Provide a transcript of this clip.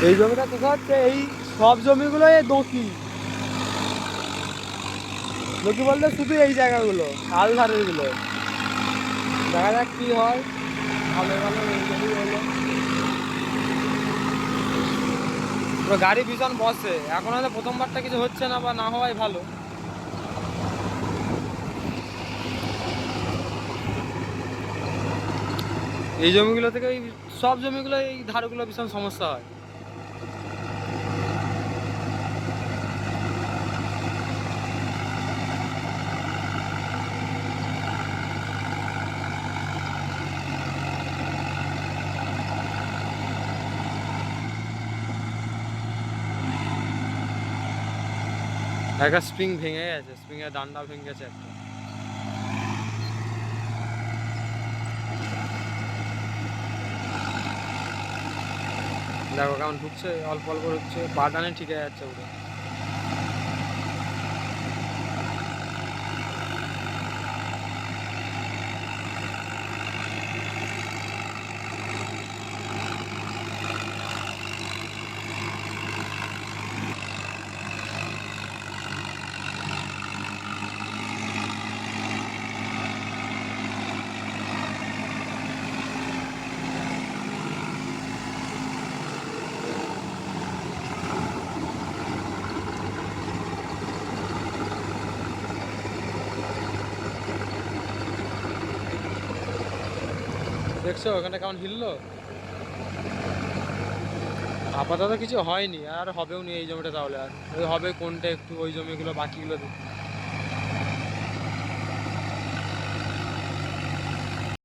এই জমিটা কোথাও হচ্ছে, এই সব জমিগুলো এই দোঁকি দোঁকি বলতে শুধু এই জায়গাগুলো আল ধারের গুলো। দেখা যাক কি হয়। ভালো ভালো এই জমি হলো পুরো গাড়ি ভীষণ বসে। এখন হয়তো প্রথমবারটা কিছু হচ্ছে না বা না হওয়াই ভালো। এই জমিগুলো থেকে এই সব জমিগুলো এই ধারগুলো ভীষণ সমস্যা হয়। একটা স্প্রিং ভেঙে গেছে, স্প্রিং এর ডান্ডা ভেঙে গেছে একটা। দেখো কেমন ঢুকছে, অল্প অল্প ঢুকছে, পা টানে ঠিক হয়ে যাচ্ছে পুরো। দেখছো ওখানটা কেমন হিললো। আপাতত কিছু হয়নি আর হবেও নি এই জমিটা, তাহলে আর ওই হবে কোনটা একটু, ওই জমিগুলো বাকিগুলো